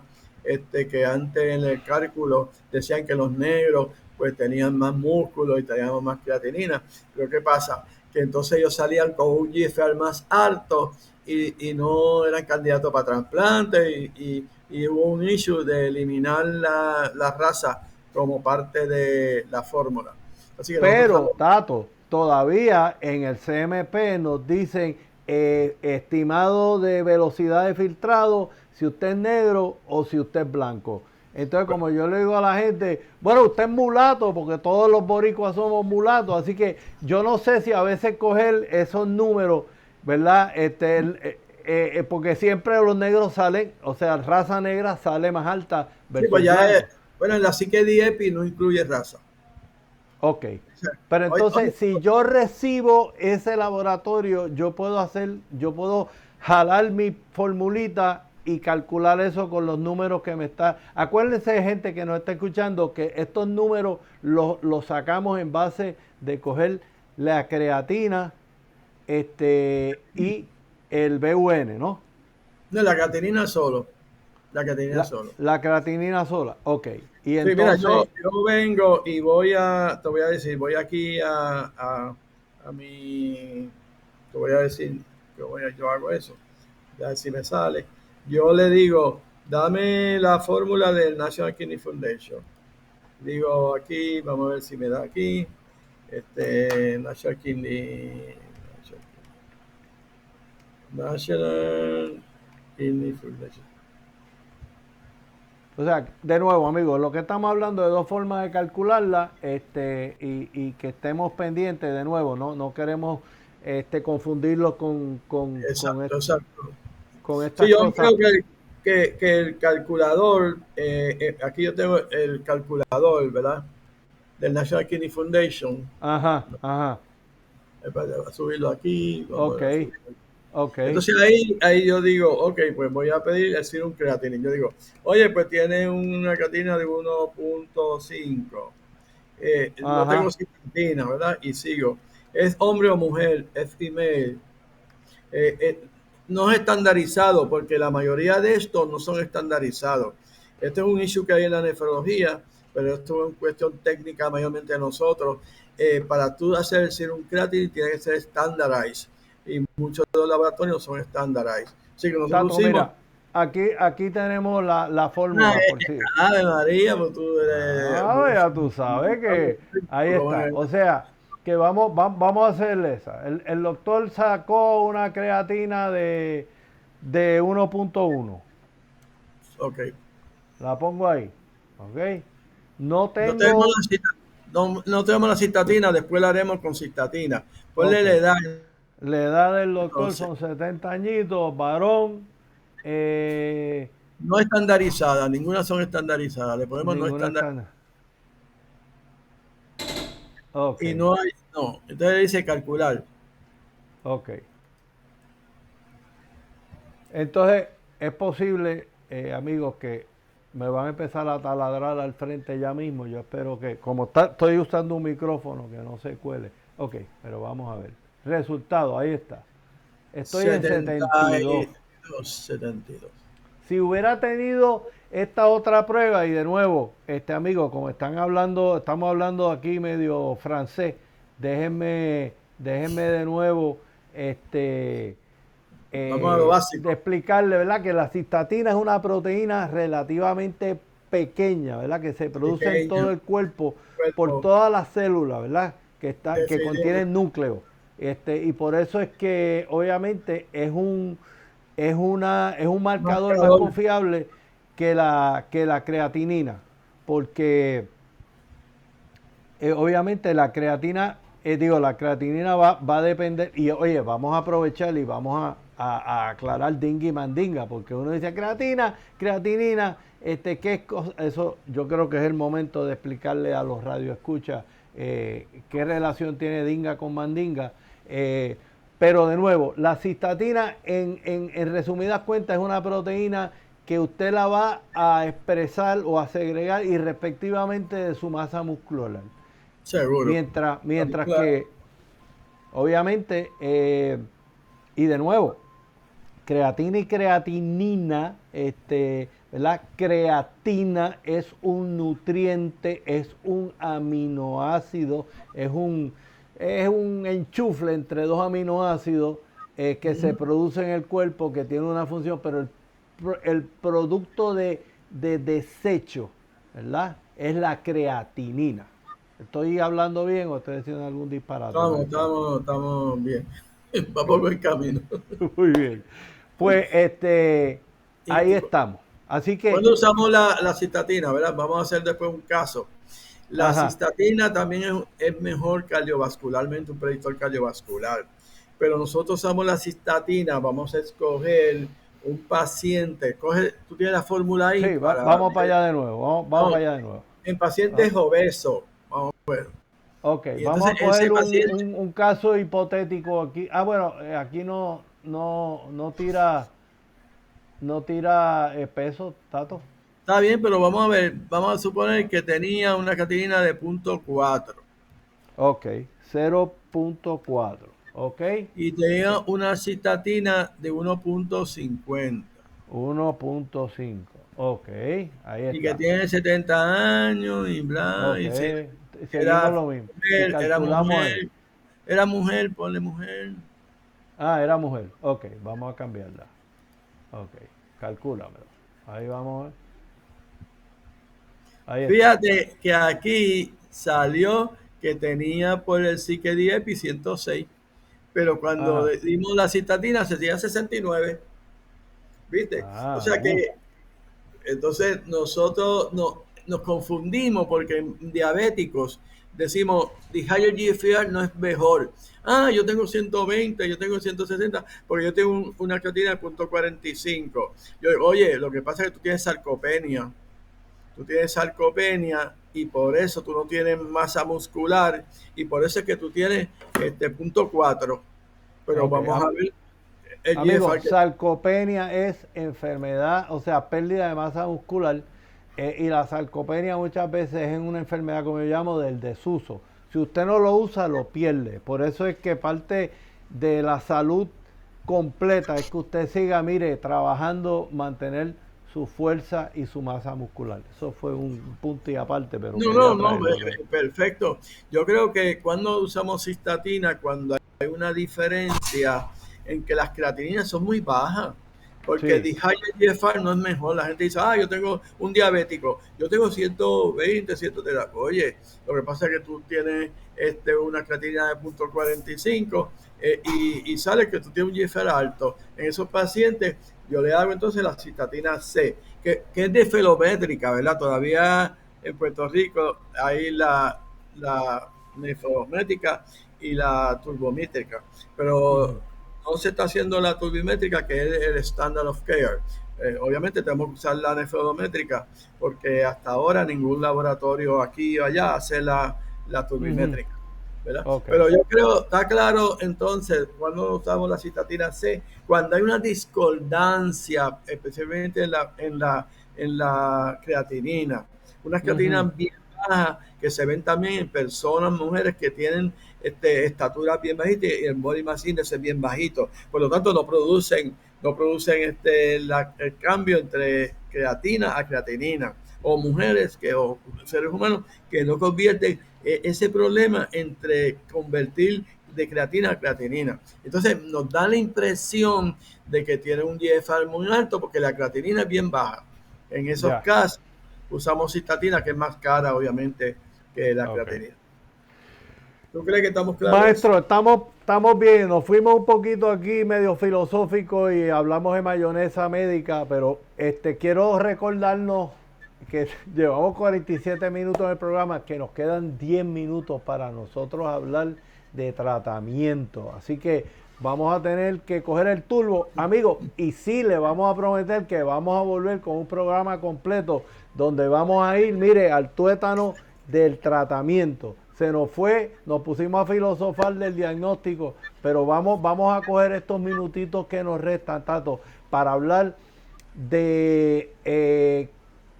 que antes en el cálculo decían que los negros pues tenían más músculo y tenían más creatinina. Pero ¿qué pasa? Que entonces ellos salían con un GFR más alto y no eran candidatos para trasplante y hubo un issue de eliminar la raza como parte de la fórmula. Así que pero, Tato, todavía en el CMP nos dicen estimado de velocidad de filtrado si usted es negro o si usted es blanco. Entonces, como yo le digo a la gente, bueno, usted es mulato, porque todos los boricuas somos mulatos, así que yo no sé si a veces coger esos números, ¿verdad? Porque siempre los negros salen, o sea, raza negra sale más alta. Sí, pues ya bueno, en la CKD-EPI no incluye raza. Ok, pero entonces si yo recibo ese laboratorio, yo puedo jalar mi formulita y calcular eso con los números que me está. Acuérdense, gente que nos está escuchando, que estos números los sacamos en base de coger la creatina, y el BUN, ¿no? No, la creatinina solo. La creatinina solo. La creatinina sola, ok. Y Sí, mira, entonces, yo vengo y te voy a decir, voy aquí a mi, te voy a decir que yo hago eso. Ya ver si me sale. Yo le digo, dame la fórmula del National Kidney Foundation. Digo aquí, vamos a ver si me da aquí. National Kidney. National Kidney Foundation. o sea, de nuevo, amigos, lo que estamos hablando de dos formas de calcularla, y que estemos pendientes, de nuevo, no queremos confundirlo Exacto, exacto. con Sí, estas yo cosas. creo que el calculador, aquí yo tengo el calculador, ¿verdad? Del National Kidney Foundation. Ajá, ajá. Espérate, voy a subirlo aquí, vamos Ok, a subirlo. ok. Entonces ahí yo digo, ok, pues voy a pedir el serum creatinine. Yo digo, oye, pues tiene una creatina de 1.5. No tengo Ajá. cistatina, ¿verdad? Y sigo. ¿Es hombre o mujer? ¿Es female? Eh, eh, no es estandarizado porque la mayoría de estos no son estandarizados. Este es un issue que hay en la nefrología, pero esto es una cuestión técnica mayormente de nosotros. Para tú hacer el serum creatinine tiene que ser standardized y muchos de los laboratorios son standardized. Así que nosotros Tato, hicimos. mira, aquí tenemos la fórmula por si. Ave María, pues tú eres Ah, ya tú sabes que ahí está. O sea, que vamos a hacerle esa. El doctor sacó una creatina de 1.1. ok. La pongo ahí. ¿Ok? No No tenemos tengo. no tenemos la cistatina, después la haremos con cistatina. Ponle Ok. la edad. La edad del doctor Entonces, son 70 añitos, varón. eh, no estandarizada, ninguna son estandarizadas. Le ponemos no ninguna estándar está. Ok, y no hay, no. Entonces dice calcular. ok. Entonces, es posible, amigos, que me van a empezar a taladrar al frente ya mismo. Yo espero que, como estoy usando un micrófono, que no se cuele. Ok, pero vamos a ver. Resultado, ahí está. Estoy en 72. 72, 72. Si hubiera tenido esta otra prueba, y de nuevo, amigo, como estamos hablando aquí medio francés, déjenme de nuevo, Vamos a lo de básico. explicarle, ¿verdad? Que la cistatina es una proteína relativamente pequeña, ¿verdad? Que se produce en todo Pequeño, el cuerpo por cuerpo todas las células, ¿verdad? Que definido. contienen núcleo. Y por eso es que obviamente es un marcador más Marcador. confiable que la creatinina, porque obviamente la creatina, la creatinina va a depender, y oye, vamos a aprovechar y vamos a aclarar dinga y mandinga, porque uno dice creatinina, ¿qué es eso? Yo creo que es el momento de explicarle a los radioescuchas qué relación tiene dinga con mandinga. Pero de nuevo, la cistatina, en resumidas cuentas, es una proteína que usted la va a expresar o a segregar irrespectivamente de su masa muscular. Seguro. Mientras Claro. que, obviamente, y de nuevo, creatina y creatinina, ¿verdad? Creatina es un nutriente, es un aminoácido, es un enchufle entre dos aminoácidos que se produce en el cuerpo, que tiene una función, pero el producto de desecho, ¿verdad? Es la creatinina. ¿Estoy hablando bien o estoy diciendo algún disparate, maestro? Estamos bien. Va por buen camino. Muy bien. Pues Y, ahí estamos. Así que, cuando usamos la cistatina, ¿verdad? Vamos a hacer después un caso. La ajá. cistatina también es mejor cardiovascularmente, un predictor cardiovascular. Pero nosotros usamos la cistatina, vamos a escoger un paciente. Tú tienes la fórmula ahí Sí, para. vamos para allá de nuevo. Vamos No, para allá de nuevo. en Va- pacientes obesos. Vamos a ver. ok, Y vamos entonces a ese coger paciente, un caso hipotético aquí. Ah, bueno, aquí no tira peso, Tato. está bien, pero vamos a ver, vamos a suponer que tenía una creatinina de 0.4. Ok, 0.4. Ok, y tenía una cistatina de 1.50 1.5. Ok, ahí y que está. tiene 70 años y bla, Ok, y si seguimos era lo mismo. Y mujer, calculamos ahí. era mujer, ponle mujer. Ah, era mujer. Ok, vamos a cambiarla. Ok, calcúlamelo. Ahí vamos a ver. Ahí está. Fíjate que aquí salió que tenía por el psiquediepi 106, pero cuando Ajá. dimos la cistatina se hacía 69, ¿viste? O Ah, sea que entonces nosotros nos confundimos porque en diabéticos decimos, the higher GFR no es mejor. Ah, yo tengo 120, yo tengo 160, porque yo tengo una creatina de 0.45. Yo, oye, lo que pasa es que tú tienes sarcopenia. Tú tienes sarcopenia y por eso tú no tienes masa muscular y por eso es que tú tienes este punto 4. Pero ok. vamos a ver el Amigo, GFR que... sarcopenia es enfermedad, o sea, pérdida de masa muscular. Y la sarcopenia muchas veces es una enfermedad, como yo llamo, del desuso. Si usted no lo usa, lo pierde. Por eso es que parte de la salud completa es que usted siga, mire, trabajando, mantener su fuerza y su masa muscular. Eso fue un punto y aparte, pero No, quería no, no, traerlo acá. perfecto. Yo creo que cuando usamos cistatina, cuando hay una diferencia en que las creatininas son muy bajas, porque Sí. el higher GFR no es mejor. La gente dice, ah, yo tengo un diabético, yo tengo 120, 130. Oye, lo que pasa es que tú tienes una creatina de 0.45 y sale que tú tienes un GFR alto. En esos pacientes, yo le hago entonces la cistatina C, que es de felométrica, ¿verdad? Todavía en Puerto Rico hay la nefrométrica y la turbométrica, pero Ujú. no se está haciendo la turbimétrica, que es el standard of care. Obviamente tenemos que usar la nefrométrica porque hasta ahora ningún laboratorio aquí o allá hace la Ujú. turbimétrica, ¿verdad? Ok. Pero yo creo, está claro entonces, cuando usamos la cistatina C, cuando hay una discordancia, especialmente en la creatinina, unas Ujú. creatininas bien bajas que se ven también en personas, mujeres que tienen estatura bien bajita y el body mass index es bien bajito. Por lo tanto, no producen el cambio entre creatina a creatinina. O mujeres o seres humanos que no convierten ese problema entre convertir de creatina a creatinina. Entonces nos da la impresión de que tiene un GFR muy alto porque la creatinina es bien baja. En esos Ya. casos usamos cistatina, que es más cara obviamente que la Ok. creatinina. ¿Tú crees que estamos claros en eso? Maestro, estamos bien. Nos fuimos un poquito aquí medio filosófico y hablamos de mayonesa médica, pero quiero recordarnos que llevamos 47 minutos en el programa, que nos quedan 10 minutos para nosotros hablar de tratamiento. Así que vamos a tener que coger el turbo, amigo, y sí le vamos a prometer que vamos a volver con un programa completo donde vamos a ir, mire, al tuétano del tratamiento. Se nos fue, nos pusimos a filosofar del diagnóstico, pero vamos a coger estos minutitos que nos restan, Tato, para hablar de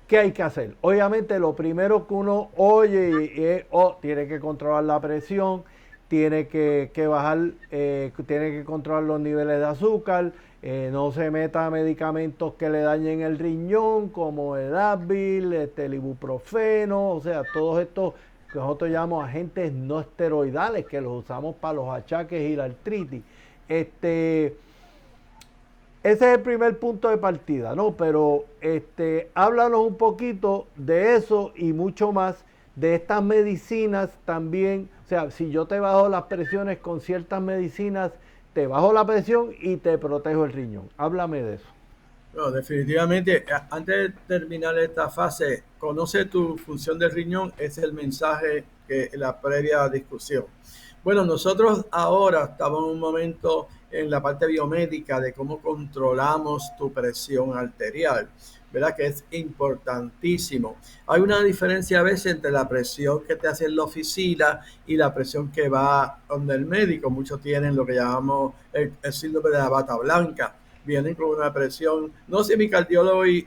qué hay que hacer. Obviamente lo primero que uno oye es, tiene que controlar la presión, tiene que bajar, tiene que controlar los niveles de azúcar, no se meta medicamentos que le dañen el riñón, como el Advil, el ibuprofeno, o sea, todos estos que nosotros llamamos agentes no esteroidales, que los usamos para los achaques y la artritis. Ese es el primer punto de partida, ¿no? Pero háblanos un poquito de eso y mucho más de estas medicinas también. O sea, si yo te bajo las presiones con ciertas medicinas, te bajo la presión y te protejo el riñón. Háblame de eso. No, definitivamente, antes de terminar esta fase, conoce tu función del riñón, es el mensaje que la previa discusión. Bueno, nosotros ahora estamos en un momento en la parte biomédica de cómo controlamos tu presión arterial, ¿verdad? Que es importantísimo. Hay una diferencia a veces entre la presión que te hace en la oficina y la presión que va donde el médico. Muchos tienen lo que llamamos el síndrome de la bata blanca, vienen con una presión. No sé, mi cardiólogo y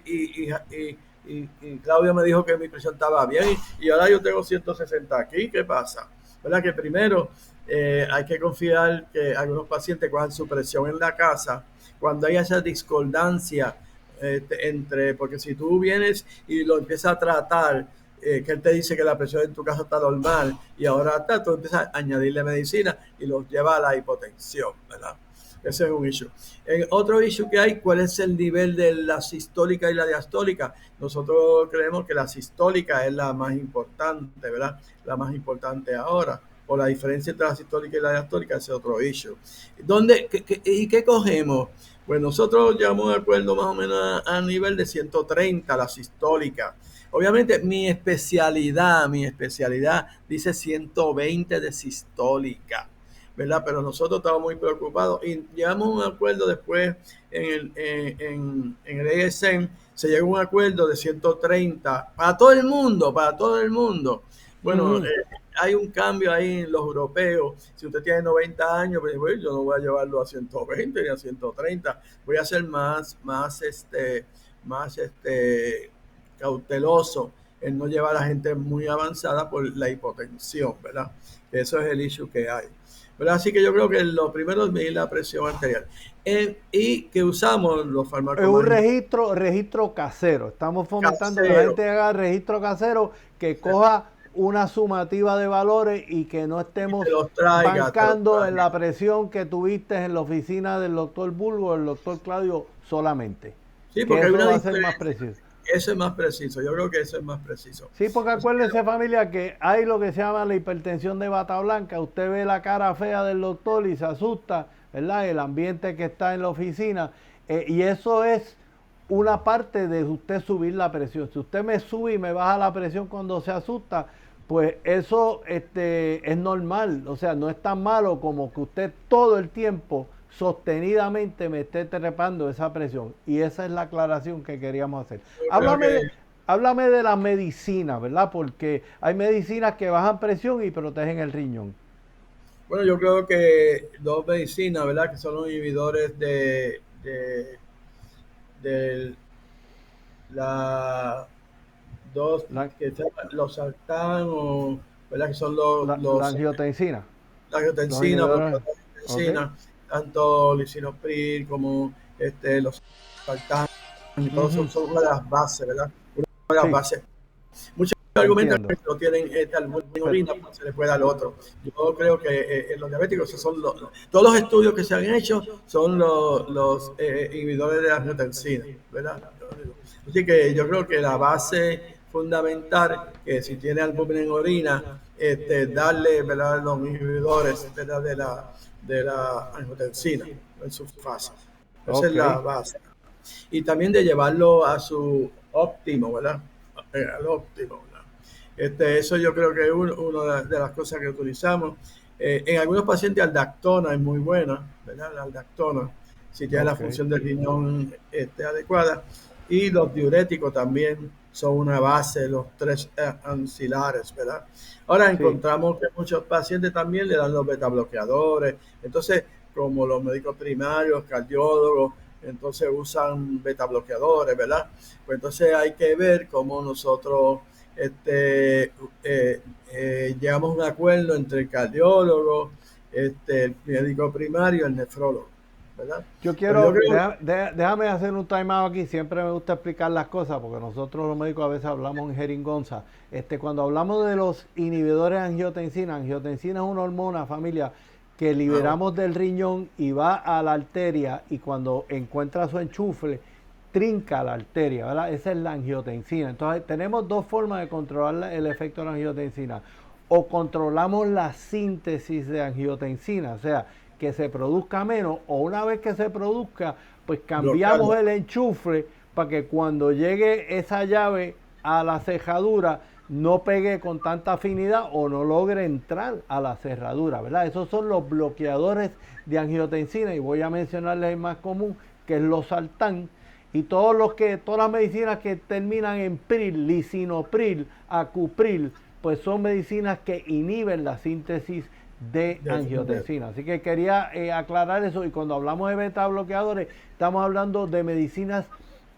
Claudio me dijo que mi presión estaba bien y ahora yo tengo 160 aquí. ¿Qué pasa? ¿verdad? Que primero hay que confiar que algunos pacientes cojan su presión en la casa cuando hay esa discordancia porque si tú vienes y lo empiezas a tratar, que él te dice que la presión en tu casa está normal y ahora está, tú empiezas a añadirle medicina y lo lleva a la hipotensión, ¿verdad? Ese es un issue. Otro issue que hay, ¿cuál es el nivel de la sistólica y la diastólica? Nosotros creemos que la sistólica es la más importante, ¿verdad? La más importante ahora. O la diferencia entre la sistólica y la diastólica es otro issue. ¿Y qué cogemos? Pues nosotros llegamos de acuerdo más o menos a nivel de 130 la sistólica. Obviamente mi especialidad dice 120 de sistólica, ¿verdad? Pero nosotros estamos muy preocupados y llegamos a un acuerdo después en el ESN, se llegó a un acuerdo de 130 para todo el mundo, Bueno, hay un cambio ahí en los europeos. Si usted tiene 90 años, pues yo no voy a llevarlo a 120 ni a 130. Voy a ser más cauteloso en no llevar a gente muy avanzada por la hipotensión, ¿verdad? Eso es el issue que hay, ¿verdad? Así que yo creo que lo primero es medir la presión arterial. Y que usamos los fármacos. Es un registro casero. Estamos fomentando que la gente haga registro casero, que coja una sumativa de valores y que no estemos bancando en la presión que tuviste en la oficina del doctor Bulbo o el doctor Claudio solamente. Sí, porque eso va a ser más preciso. Eso es más preciso, yo creo que eso es más preciso. Sí, porque acuérdense, familia, que hay lo que se llama la hipertensión de bata blanca. Usted ve la cara fea del doctor y se asusta, ¿verdad? El ambiente que está en la oficina. Y eso es una parte de usted subir la presión. Si usted me sube y me baja la presión cuando se asusta, pues eso es normal. O sea, no es tan malo como que usted todo el tiempo sostenidamente me esté trepando esa presión. Y esa es la aclaración que queríamos hacer. Háblame de la medicina, ¿verdad? Porque hay medicinas que bajan presión y protegen el riñón. Bueno, yo creo que dos medicinas, ¿verdad? Que son los inhibidores de que los sartán o, ¿verdad? Que son la angiotensina. La angiotensina, tanto lisinopril como los sartán, todos son una de las bases, ¿verdad? Una de las bases. Muchos argumentan que no tienen en orina, pues se les puede dar otro. Yo creo que los diabéticos son todos los estudios que se han hecho son los inhibidores de la angiotensina, ¿verdad? Así que yo creo que la base fundamental, que si tiene albúmina en orina, darle, ¿verdad?, los inhibidores, ¿verdad?, de la angiotensina en su fase. Esa es la base. Y también de llevarlo a su óptimo, ¿verdad? Al óptimo, ¿verdad? Eso yo creo que es una de las cosas que utilizamos. En algunos pacientes aldactona es muy buena, ¿verdad? La aldactona, si tiene la función del riñón adecuada. Y los diuréticos también son una base, los tres ancilares, ¿verdad? Ahora encontramos que muchos pacientes también le dan los betabloqueadores. Entonces, como los médicos primarios, cardiólogos, entonces usan betabloqueadores, ¿verdad? Pues entonces hay que ver cómo nosotros llegamos a un acuerdo entre el cardiólogo, el médico primario, el nefrólogo, ¿verdad? Déjame hacer un time out aquí. Siempre me gusta explicar las cosas porque nosotros los médicos a veces hablamos en jeringonza. Cuando hablamos de los inhibidores de angiotensina es una hormona, familia, que liberamos del riñón y va a la arteria, y cuando encuentra su enchufe trinca la arteria, ¿verdad? Esa es la angiotensina. Entonces tenemos dos formas de controlar el efecto de la angiotensina. O controlamos la síntesis de angiotensina, o sea, que se produzca menos, o una vez que se produzca, pues cambiamos el enchufe para que cuando llegue esa llave a la cerradura no pegue con tanta afinidad o no logre entrar a la cerradura, ¿verdad? Esos son los bloqueadores de angiotensina, y voy a mencionarles el más común, que es los sartán, y todas las medicinas que terminan en pril, lisinopril, acupril, pues son medicinas que inhiben la síntesis de angiotensina. Así que quería aclarar eso. Y cuando hablamos de beta bloqueadores, estamos hablando de medicinas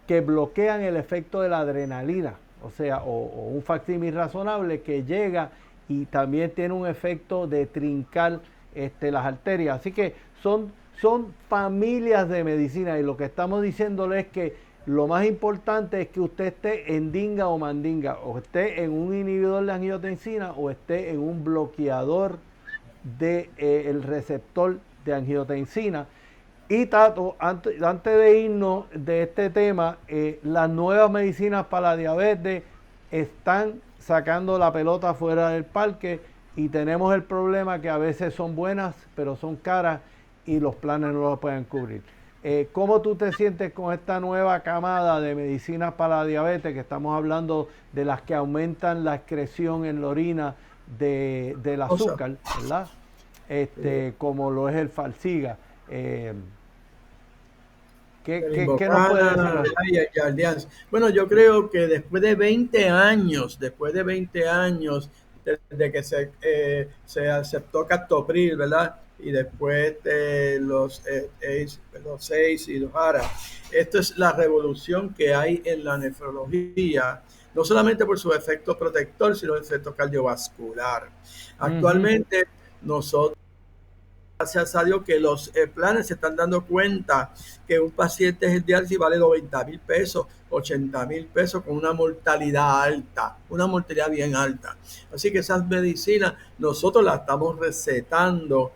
que bloquean el efecto de la adrenalina, o sea, o un facsímil razonable que llega y también tiene un efecto de trincar las arterias. Así que son familias de medicina, y lo que estamos diciéndole es que lo más importante es que usted esté en dinga o mandinga, o esté en un inhibidor de angiotensina o esté en un bloqueador del receptor de angiotensina. Y Tato, antes de irnos de este tema, las nuevas medicinas para la diabetes están sacando la pelota fuera del parque, y tenemos el problema que a veces son buenas, pero son caras y los planes no las pueden cubrir. ¿Cómo tú te sientes con esta nueva camada de medicinas para la diabetes, que estamos hablando de las que aumentan la excreción en la orina del azúcar, ¿verdad? Como lo es el Farxiga? ¿Qué nos puede decir? Bueno, yo creo que después de 20 años, desde que se aceptó captopril, ¿verdad? Y después de los 6 y los ARA. Esto es la revolución que hay en la nefrología, no solamente por su efecto protector, sino el efecto cardiovascular. Actualmente, nosotros, gracias a Dios, que los planes se están dando cuenta que un paciente en diálisis vale 90,000 pesos, 80,000 pesos, con una mortalidad alta, una mortalidad bien alta. Así que esas medicinas nosotros las estamos recetando.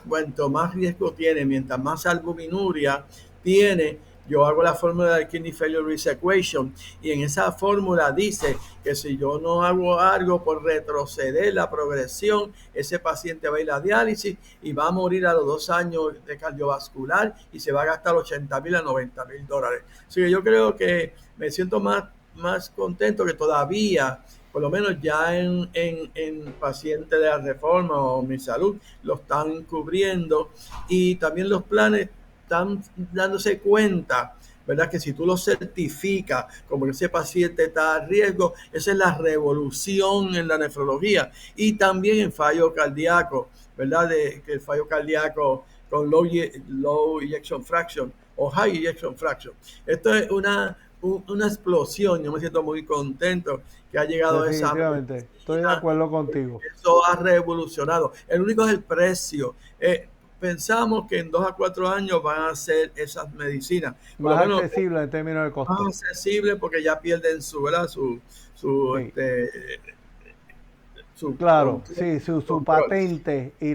Cuanto más riesgo tiene, mientras más albuminuria tiene, yo hago la fórmula del Kidney Failure Risk Equation, y en esa fórmula dice que si yo no hago algo por retroceder la progresión, ese paciente va a ir a diálisis y va a morir a los 2 años de cardiovascular, y se va a gastar 80,000 a 90,000 dólares. Así que yo creo que me siento más contento que todavía, por lo menos ya en pacientes de la Reforma o Mi Salud, lo están cubriendo, y también los planes están dándose cuenta, ¿verdad? Que si tú lo certificas como que ese paciente está a riesgo, esa es la revolución en la nefrología. Y también en fallo cardíaco, ¿verdad? Que el fallo cardíaco con low ejection fraction o high ejection fraction. Esto es una explosión. Yo me siento muy contento que ha llegado esa. Definitivamente, estoy de acuerdo contigo. Eso ha revolucionado. El único es el precio. Pensamos que en 2 a 4 años van a ser esas medicinas más accesibles en términos de costo. Más accesibles porque ya pierden su claro, sí, su patente y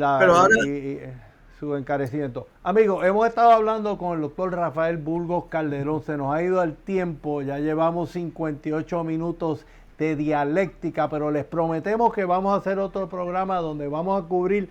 su encarecimiento. Amigos, hemos estado hablando con el doctor Rafael Burgos Calderón. Se nos ha ido el tiempo, ya llevamos 58 minutos de dialéctica, pero les prometemos que vamos a hacer otro programa donde vamos a cubrir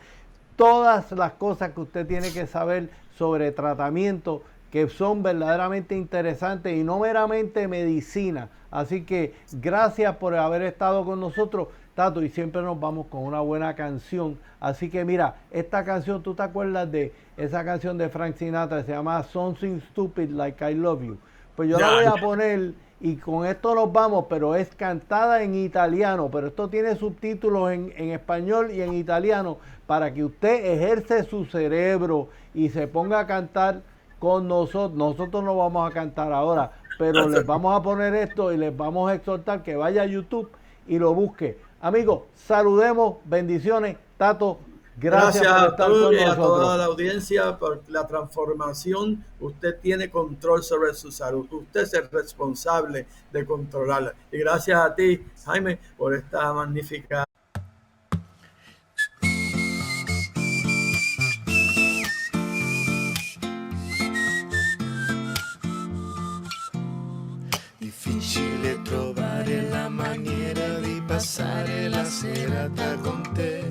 todas las cosas que usted tiene que saber sobre tratamiento, que son verdaderamente interesantes y no meramente medicina. Así que gracias por haber estado con nosotros, Tato, y siempre nos vamos con una buena canción. Así que mira, esta canción, ¿tú te acuerdas de esa canción de Frank Sinatra que se llama Something Stupid Like I Love You? Pues yo la voy a poner, y con esto nos vamos, pero es cantada en italiano, pero esto tiene subtítulos en español y en italiano, para que usted ejerce su cerebro y se ponga a cantar con nosotros. Nosotros no vamos a cantar ahora, pero les vamos a poner esto y les vamos a exhortar que vaya a YouTube y lo busque. Amigos, saludemos, bendiciones. Tato, gracias por estar con nosotros. A toda la audiencia por la transformación. Usted tiene control sobre su salud. Usted es el responsable de controlarla. Y gracias a ti, Jaime, por esta magnífica. Difficile trovare la maniera di passare la serata con te.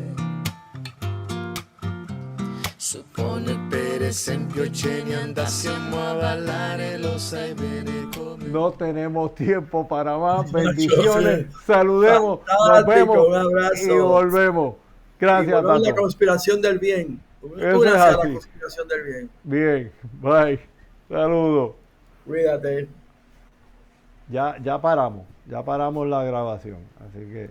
Suppone per esempio ce ne andassimo a ballare, lo sai bene come. No tenemos tiempo para más. Bendiciones, saludemos, nos vemos un abrazo. Y volvemos. Gracias, Tato. La conspiración del bien. Eso es así. La conspiración del bien. Bien, bye. Saludos. Cuídate. Ya paramos la grabación, así que